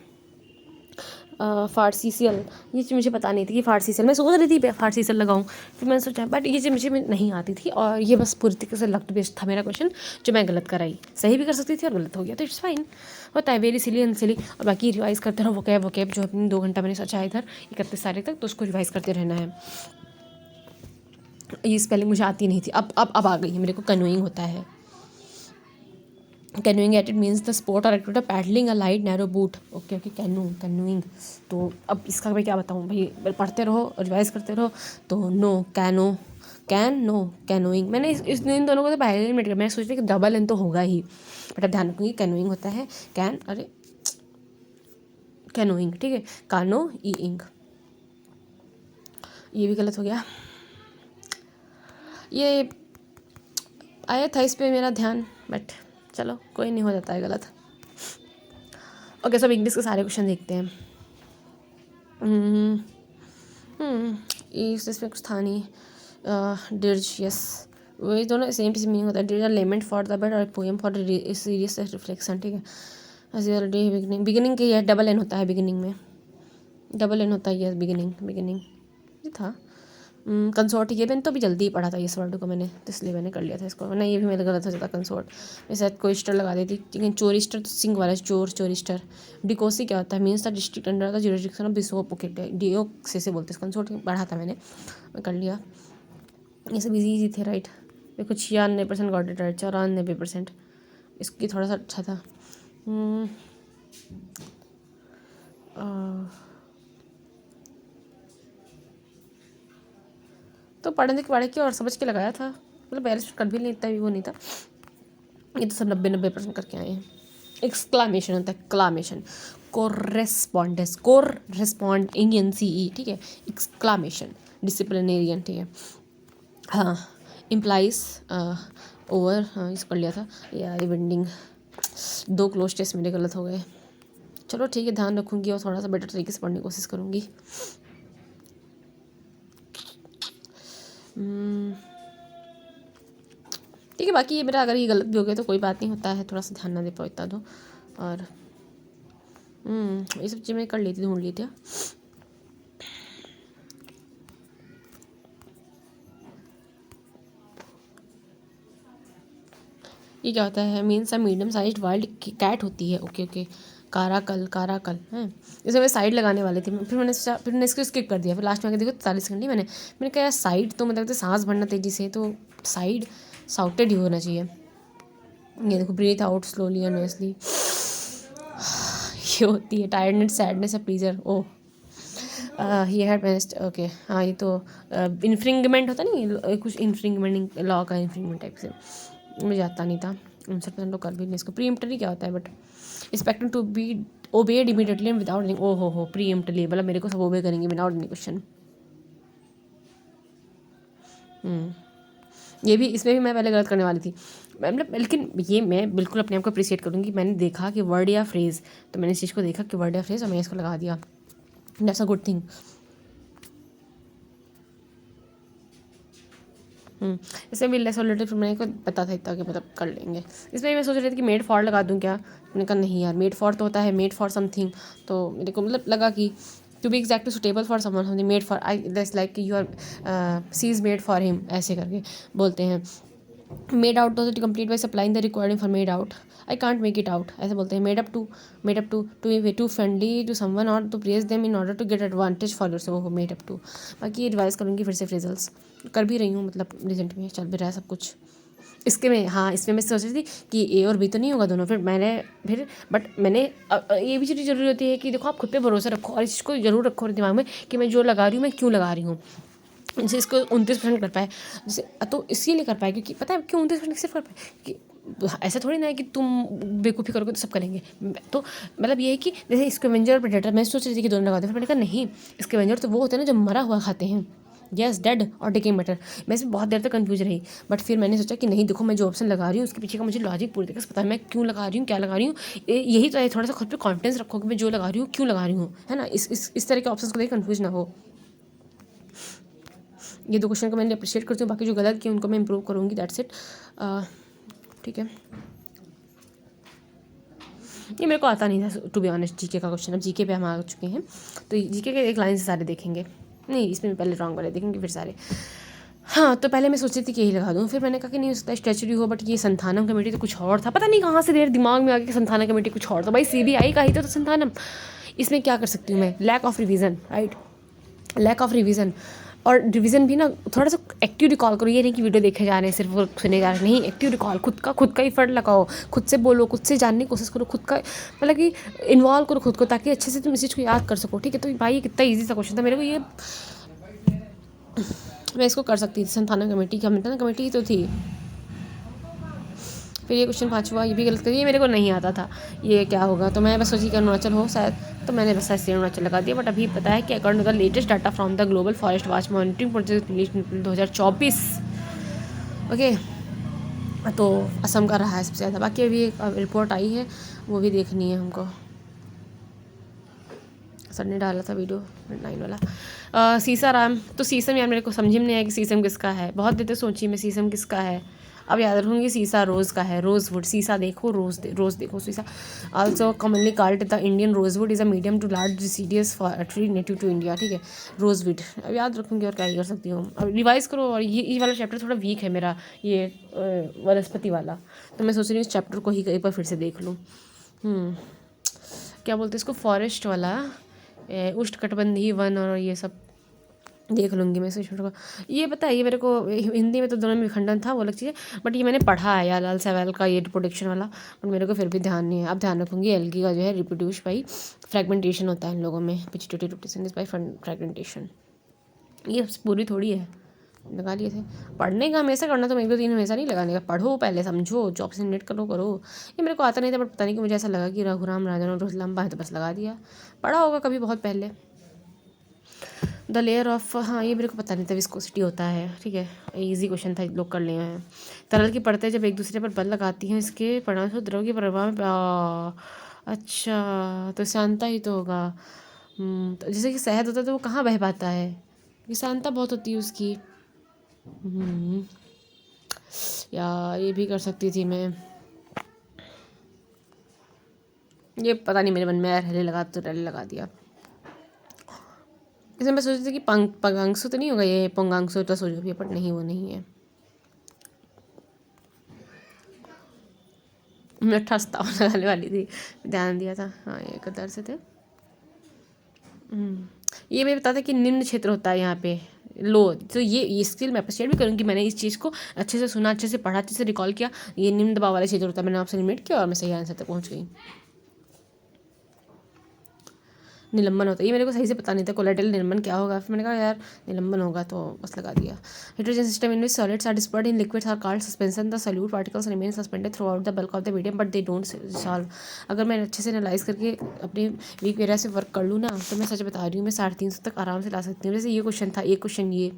फारसी सेल, ये चीज़ मुझे पता नहीं थी कि फारसी सेल, मैं सोच रही थी फारसी सेल लगाऊं, फिर मैंने सोचा बट ये चीज़ मुझे नहीं आती थी, और ये बस पूरी तरीके से लक बेस्ड था मेरा क्वेश्चन, जो मैं गलत कराई, सही भी कर सकती थी और गलत हो गया तो इट्स फाइन, होता है, वेरी सिली अनसिली। और बाकी रिवाइज़ करते रहो वोकैब जो अपनी 2 घंटा मैंने सोचा है इधर 31 तारीख तक, तो उसको रिवाइज़ करते रहना है। ये स्पेलिंग मुझे आती नहीं थी, अब आ गई है मेरे को। कैनोइंग होता है, canoeing at it means the sport और activity paddling a light narrow boat. Okay canoeing. तो अब इसका मैं क्या बताऊँ भाई, पढ़ते रहो रिवाइज करते रहो। तो नो कैनोइंग, मैंने इन दोनों को तो पहले ही मिनट मैं सोच रही कि डबल एन तो होगा ही, बट अब ध्यान रखूँगी कैनोइंग होता है कैनोइंग, ठीक है, कानो ई इंग, ये भी गलत हो गया। ये आया था इस पे मेरा ध्यान, बट चलो कोई नहीं, हो जाता है गलत। ओके सब इंग्लिश के सारे क्वेश्चन देखते हैं। इसमें कुछ था नहीं। डिर्ज, यस, वही दोनों सेम मीनिंग होता है। डिर्ज लेमेंट फॉर द बेड और पोएम फॉर सीरियस रिफ्लेक्शन, ठीक है। बिगिनिंग के, यह डबल एन होता है बिगिनिंग में, डबल एन होता है यस, बिगिनिंग ये था। कंसोर्ट, ये मैंने तो अभी जल्दी ही पढ़ा था इस वर्ड को मैंने, तो इसलिए मैंने कर लिया था इसको, नहीं ये भी मेरा गलत हो जाता कंसोर्ट, मैं शायद कोइस्टर लगा देती, लेकिन चोरिस्टर तो सिंग वाला चोरिस्टर। डिकोसी क्या होता है, means the district under the jurisdiction of bishop, okay डीओ से बोलते हैं कंसोर्ट, पढ़ा था मैंने, मैं कर लिया। ये सब इजी थे राइट। देखो 96% गॉट इट राइट, 94%, इसकी थोड़ा सा अच्छा था। तो पढ़ के और समझ के लगाया था, मतलब पहले कर भी नहीं, इतना भी वो नहीं था। ये तो सब 90% करके आए हैं। एक्सक्लामेशन होता है, क्लामेशन, कोरेस्पॉन्डिंग NCE, ठीक है, एक्सक्लामेशन, डिसिप्लिनेरियन, ठीक है, हाँ, इम्प्लाइज ओवर, हाँ इस पढ़ लिया था। या रिवेंडिंग, 2 क्लोज टेस्ट मेरे गलत हो गए, चलो ठीक है, ध्यान रखूँगी और थोड़ा सा बेटर तरीके से पढ़ने की कोशिश करूँगी। ठीक है, बाकी ये मेरा अगर ये गलत भी हो गया तो कोई बात नहीं, होता है, थोड़ा सा ध्यान ना दे पाओ इतना तो। और ये सब चीज़ मैं कर लेती, ढूंढ ली थी। ये क्या होता है, means a medium size wild cat होती है, ओके काराकल हैं। इसे मैं साइड लगाने वाली थी, फिर मैंने सोचा, फिर मैंने इसको स्किप कर दिया, फिर लास्ट में आके देखो 43 सेकंड ही मैंने कहा यार साइड तो मतलब सांस भरना तेजी से, तो साइड साउटेड ही होना चाहिए। ये देखो, breathe out slowly and noisily, ये होती है टायर्डनेस, सैडनेस, प्लीजर, ओह ये है बेस्ट, ओके हाँ, ये तो इन्फ्रिंगमेंट होता नहीं, कुछ इन्फ्रिंगमेंट, लॉ का इन्फ्रिंगमेंट टाइप से, मुझे आता नहीं था। 59% लोग कर भी नहीं इसको। प्रीएम्प्टरी क्या होता है, but expecting to be obeyed immediately and without any, ओ हो प्रीएम्प्टली, मतलब मेरे को सब ओबे करेंगे विदाउट एनी क्वेश्चन। ये भी, इसमें भी मैं पहले गलत करने वाली थी, मतलब, लेकिन ये मैं बिल्कुल अपने आप को अप्रिशिएट करूँगी, मैंने देखा कि वर्ड या फ्रेज़, तो मैंने इस चीज़ को देखा कि वर्ड या फ्रेज़, और मैं इसको लगा दिया, दैट्स अ गुड थिंग। इसमें भी लेस ऑलरेडी, फिर मेरे को पता था इतना कि मतलब कर लेंगे। इसमें मैं सोच रही थी कि मेड फॉर लगा दूँ क्या, मैंने कहा नहीं यार, मेड फॉर तो होता है मेड फॉर समथिंग, तो मेरे को मतलब लगा कि to be exactly suitable for someone something, made for, I that's like you are, she is made for him, ऐसे करके बोलते हैं। Made out to complete by supplying the required for made out, I can't make it out, ऐसे बोलते हैं। Made up to friendly to someone और to praise them in order to get advantage for yourself, made up to. बाकी revise करूँगी फिर से, फ्रेजल्स कर भी रही हूँ, मतलब रिजेंट में चल भी रहा है सब कुछ। इसके में, हाँ इसमें मैं सोच रही थी कि A और B तो नहीं होगा दोनों, बट मैंने ये भी चीज़ जरूरी होती है कि देखो आप खुद पे भरोसा रखो, और इस चीज़ को जरूर रखो दिमाग में कि मैं जो लगा रही हूँ मैं क्यों लगा रही हूँ। जैसे इसको 29% कर पाए, जैसे तो इसीलिए कर पाए क्योंकि पता है क्यों 29% सिर्फ कर पाए कि ऐसा थोड़ी ना है कि तुम बेवकूफ़ी करोगे तो सब करेंगे, तो मतलब ये है कि जैसे इसको एवेंजर और प्रेडेटर, मैं सोच रही थी कि दोनों लगा दे, फिर मैंने कहा नहीं, इसके एवेंजर तो वो होते हैं ना जो मरा हुआ खाते हैं, यस डेड और डिकेइंग मैटर। मैं इसमें बहुत देर तक कंफ्यूज रही, बट फिर मैंने सोचा कि नहीं देखो, मैं जो ऑप्शन लगा रही हूँ उसके पीछे का मुझे लॉजिक पूरी तरीके से पता है, मैं क्यों लगा रही हूँ, क्या लगा रही हूँ, यही तो है। थोड़ा सा खुद पे कॉन्फिडेंस रखो कि मैं जो लगा रही हूँ क्यों लगा रही हूँ, है ना, इस तरह के ऑप्शन को लेकर कन्फ्यूज ना हो। ये 2 क्वेश्चन को मैंने अप्रिशिएट करती हूँ, बाकी जो गलत किए उनको मैं इंप्रूव करूँगी, दैट्स इट, ठीक है। ये मेरे को आता नहीं था टू बी ऑनेस्ट, जीके का क्वेश्चन। अब जीके पे हम आ चुके हैं, तो जीके के एक लाइन से सारे देखेंगे, नहीं इसमें पहले रॉन्ग वाले देखेंगे फिर सारे। हाँ, तो पहले मैं सोच रही थी कि यही लगा दूँ, फिर मैंने कहा कि नहीं हो सकता स्टैचुरी हो, बट ये संथानम कमेटी तो कुछ और था, पता नहीं कहाँ से मेरे दिमाग में आ गया कि संथानम कमेटी कुछ और था। भाई सीबीआई का ही तो संथानम। इसमें क्या कर सकती हूँ मैं, lack of revision, right, lack of revision. और रिवीजन भी ना थोड़ा सा एक्टिव रिकॉल करो, ये नहीं कि वीडियो देखे जा रहे हैं सिर्फ वो सुने जा रहे हैं, नहीं, एक्टिव रिकॉल, खुद का एफर्ट लगाओ, खुद से बोलो, खुद से जानने की कोशिश करो, खुद का मतलब कि इन्वॉल्व करो खुद को, ताकि अच्छे से तुम इस चीज़ को याद कर सको, ठीक है। तो भाई ये कितना ईजी सा क्वेश्चन था मेरे को, ये मैं इसको कर सकती थी, संथानम कमेटी कमेटी ही तो थी। फिर ये क्वेश्चन 5वां, ये भी गलत करिए, मेरे को नहीं आता था ये क्या होगा, तो मैं बस सोची कि अरुणाचल हो शायद, तो मैंने बस ऐसे अरुणाचल लगा दिया। बट अभी पता है कि according to the latest data from the global forest watch monitoring project 2024, okay, तो असम का रहा है सबसे ज़्यादा। बाकी अभी एक रिपोर्ट आई है, वो भी देखनी है हमको, सर ने डाला था वीडियो 9 वाला। सीसाराम, तो सीसम यार मेरे को समझ में नहीं आया कि सीसम किसका है, बहुत देर तक सोची मैं सीसम किसका है, अब याद रखूँगी सीसा रोज़ का है, रोज़वुड, सीसा देखो रोज़ देखो सीसा। Also commonly called the Indian rosewood is a medium to large deciduous tree native to India, ठीक है, रोज़वुड, अब याद रखूँगी और क्या ही कर सकती हूँ। अब रिवाइज़ करो, और ये वाला चैप्टर थोड़ा वीक है मेरा, ये वनस्पति वाला, तो मैं सोच रही हूँ इस चैप्टर को ही एक बार फिर से देख लूँ। क्या बोलते हैं इसको, फॉरेस्ट वाला, उष्णकटिबंधीय वन और ये सब देख लूँगी मैं इस को। ये पता है, ये मेरे को हिंदी में तो दोनों में विखंडन था, वो अलग चीज़ है, बट ये मैंने पढ़ा है यार, लाल सैवाल का ये रिप्रोडक्शन वाला, बट मेरे को फिर भी ध्यान नहीं है। अब ध्यान रखूँगी, एल्गी का जो है रिप्रोड्यूस बाई फ्रेगमेंटेशन होता है इन लोगों में, vegetative reproduction is by fragmentation. ये पूरी थोड़ी है, लगा लिए थे। पढ़ने का हमेशा करना, तो 1 2 3 हमेशा नहीं लगाने का, पढ़ो पहले, समझो, जॉब से नेट करो। ये मेरे को आता नहीं था, बट पता नहीं कि मुझे ऐसा लगा कि रघुराम राजन और लंबा है, तो बस लगा दिया, पढ़ा होगा कभी बहुत पहले। द लेयर ऑफ, हाँ ये मेरे को पता नहीं था, विस्कोसिटी होता है, ठीक है, इजी क्वेश्चन था, लोग कर लिए हैं। तरल की परतें जब एक दूसरे पर बल लगाती हैं, इसके परिणामस्वरूप द्रव के प्रभाव में, अच्छा तो शांता ही तो होगा। तो जैसे कि शहद होता है, तो वो कहाँ बह पाता है, ये शांता बहुत होती है उसकी। यार ये भी कर सकती थी मैं, ये पता नहीं मेरे मन में यार, हले लगा तो रले लगा दिया। इसमें मैं सोच रही थी कि पंगांसु तो नहीं होगा, ये पंगांसु तो सोच रही, बट नहीं, वो नहीं है। मैं ठसता लगाने वाली थी, ध्यान दिया था, हाँ ये कदर से थे। ये मैं बताता कि निम्न क्षेत्र होता है यहाँ पे, लो, तो ये स्किल मैं अप्रिशिएट भी करूँगी, मैंने इस चीज़ को अच्छे से सुना, अच्छे से पढ़ा, अच्छे से रिकॉल किया, ये निम्न दबाव वाला क्षेत्र होता है, मैंने आपसे लिमिट किया और मैं सही आंसर तक पहुँच गई। निलंबन होता है, ये मेरे को सही से पता नहीं था कोलेटरल निलंबन क्या होगा, फिर मैंने कहा यार निलंबन होगा, तो बस लगा दिया। Hydrogen system in which solids are dispersed in liquids are called suspension, the solute particles remain suspended throughout the bulk of the medium but they don't solve. अगर मैं अच्छे से एनालाइज करके अपने वीक एरिया से work कर लूँ ना, तो मैं सच बता रही हूँ, मैं 350 तक आराम से ला सकती हूँ। जैसे ये क्वेश्चन था, एक क्वेश्चन ये,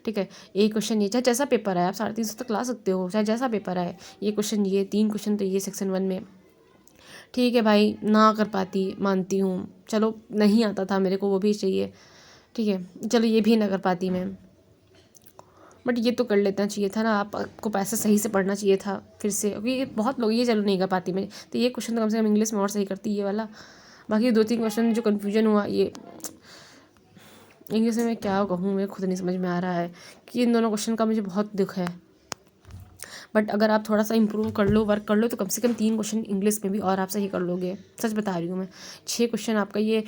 ठीक है, एक क्वेश्चन ये, चाहे जैसा पेपर है आप 350 तक ला सकते हो, चाहे जैसा पेपर है। ये क्वेश्चन ये 3 क्वेश्चन तो ये सेक्शन 1 में, ठीक है भाई, ना कर पाती, मानती हूँ, चलो नहीं आता था मेरे को, वो भी चाहिए, ठीक है, चलो ये भी ना कर पाती मैं, बट ये तो कर लेना चाहिए था ना, आपको पैसा सही से पढ़ना चाहिए था फिर से, क्योंकि बहुत लोग ये चलो नहीं कर पाती मैं, तो ये क्वेश्चन तो कम से कम इंग्लिश में और सही करती ये वाला। बाकी 2 3 क्वेश्चन जो कन्फ्यूजन हुआ, ये इंग्लिश में मैं क्या कहूँ, मेरे खुद नहीं समझ में आ रहा है कि इन दोनों क्वेश्चन का मुझे बहुत दुख है। बट अगर आप थोड़ा सा इंप्रूव कर लो, वर्क कर लो, तो कम से कम 3 क्वेश्चन इंग्लिश में भी और आप सही कर लोगे, सच बता रही हूँ मैं। 6 क्वेश्चन आपका ये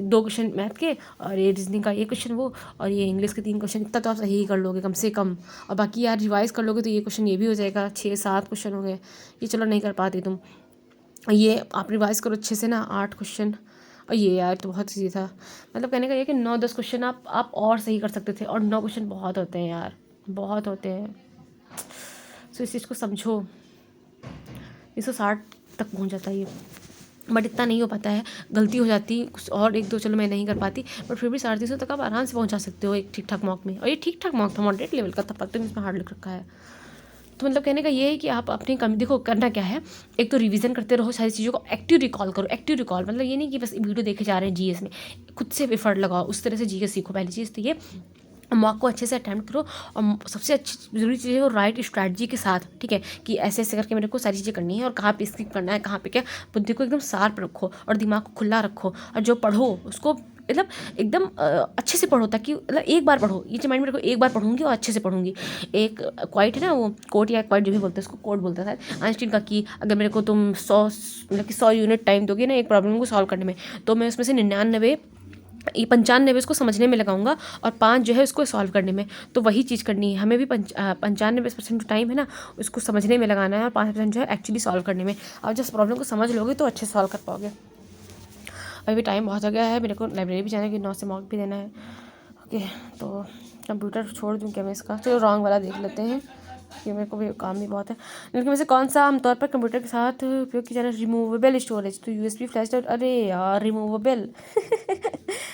2 क्वेश्चन मैथ के, और ये रीजनिंग का 1 क्वेश्चन वो, और ये इंग्लिश के 3 क्वेश्चन, इतना तो आप सही ही कर लोगे कम से कम। और बाकी यार रिवाइज़ कर लोगे तो ये क्वेश्चन ये भी हो जाएगा, 6 7 क्वेश्चन हो गए, ये चलो नहीं कर पाती तुम, ये आप रिवाइज़ करो अच्छे से ना, 8 क्वेश्चन। और ये यार तो बहुत ईजी था, मतलब कहने का ये कि 9 10 क्वेश्चन आप और सही कर सकते थे, और 9 क्वेश्चन बहुत होते हैं यार, बहुत होते हैं। तो इस चीज़ को समझो, 160 तक पहुंच जाता है ये, बट इतना नहीं हो पाता है, गलती हो जाती कुछ और 1 2, चलो मैं नहीं कर पाती, बट फिर भी 350 तक आप आराम से पहुंचा सकते हो एक ठीक ठाक मॉक में। और ये ठीक ठाक मॉक था, मॉडरेट लेवल का था, पता नहीं इसमें हार्ड लिख रखा है। तो मतलब कहने का ये है कि आप अपनी कमी, देखो करना क्या है, एक तो रिवीजन करते रहो, सारी चीज़ों को एक्टिव रिकॉल करो। एक्टिव रिकॉल मतलब ये नहीं कि बस वीडियो देखे जा रहे हैं जीएस में, खुद से एफर्ट लगाओ, उस तरह से जीएस सीखो। पहली चीज़ तो ये, मॉक को अच्छे से अटैम्प्ट करो और सबसे अच्छी ज़रूरी चीज़ है वो राइट स्ट्रैटेजी के साथ, ठीक है, कि ऐसे ऐसे करके मेरे को सारी चीज़ें करनी है और कहाँ पे स्किप करना है, कहाँ पे क्या। बुद्धि को एकदम शार्प रखो और दिमाग को खुला रखो, और जो पढ़ो उसको मतलब एकदम अच्छे से पढ़ो, ताकि मतलब एक बार पढ़ो, ये जो माइंड में रखो एक बार पढ़ूंगी और अच्छे से पढ़ूंगी। एक क्वाइट है ना, वो कोट या क्वाइट जो भी बोलते हैं उसको, कोट बोलता है आइंस्टीन का, कि अगर मेरे को तुम 100 मतलब कि 100 यूनिट टाइम दोगे ना एक प्रॉब्लम को सॉल्व करने में, तो मैं उसमें से 99 ये 95 उसको समझने में लगाऊंगा और 5 जो है उसको सॉल्व करने में। तो वही चीज़ करनी है हमें भी। 95% जो टाइम है ना उसको समझने में लगाना है और 5% जो है एक्चुअली सॉल्व करने में। आप जब प्रॉब्लम को समझ लोगे तो अच्छे से सॉल्व कर पाओगे। अभी टाइम बहुत हो गया है, मेरे को लाइब्रेरी भी जाना है कि 9 से मॉक भी देना है। ओके, तो कंप्यूटर छोड़ दूँ क्या मैं इसका? चलो रॉन्ग वाला देख लेते हैं, कि मेरे को भी काम भी बहुत है। लेकिन वैसे कौन सा आमतौर पर कंप्यूटर के साथ उपयोग किया जाना? रिमूवेबल स्टोरेज, तो यूएसबी फ्लैश ड्राइव। अरे यार रिमूवेबल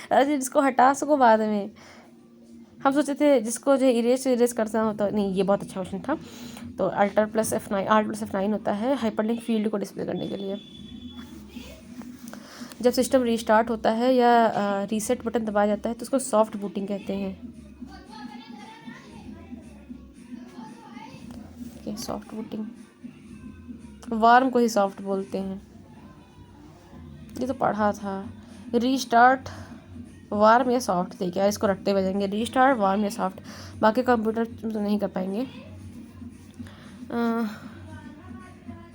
अरे जिसको हटा सको बाद में। हम सोचे थे जिसको जो इरेज करना होता नहीं। ये बहुत अच्छा क्वेश्चन था। तो Alt+F9 होता है हाइपरलिंक फील्ड को डिस्प्ले करने के लिए। जब सिस्टम रीस्टार्ट होता है या रीसेट बटन दबाया जाता है तो उसको सॉफ्ट बूटिंग कहते हैं। सॉफ्ट बूटिंग, वार्म को ही सॉफ्ट बोलते हैं। ये तो पढ़ा था। रीस्टार्ट वार्म या सॉफ्ट थे क्या? इसको रटते बजेंगे, रीस्टार्ट वार्म या सॉफ्ट। बाकी कंप्यूटर तो नहीं कर पाएंगे।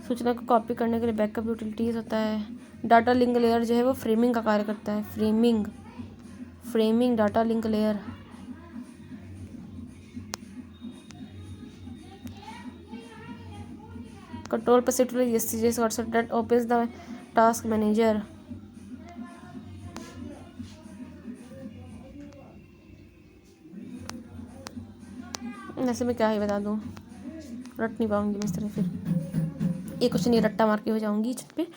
सूचना को कॉपी करने के लिए बैकअप यूटिलिटीज़ होता है। डाटा लिंक लेयर जो है वो फ्रेमिंग का कार्य करता है। Framing data link layer. Control पर shift that opens the task manager. वैसे मैं क्या ही बता दूँ, रट नहीं पाऊंगी मैं इस तरह। फिर एक क्वेश्चन ये रट्टा मार के हो जाऊंगी छत पे।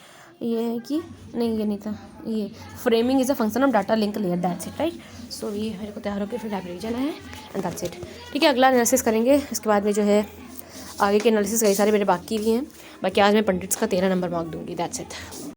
ये है कि नहीं, ये नहीं था। ये framing is a function of data link layer, that's it right. So ये मेरे को तैयार होकर फिर लाइब्रेरी जाना है एंड दैट्स इट। ठीक है, अगला एनालिसिस करेंगे। इसके बाद में जो है आगे के एनालिसिस कई सारे मेरे बाकी भी हैं। बाकी आज मैं पंडित्स का 13 नंबर मार्क दूंगी। That's it.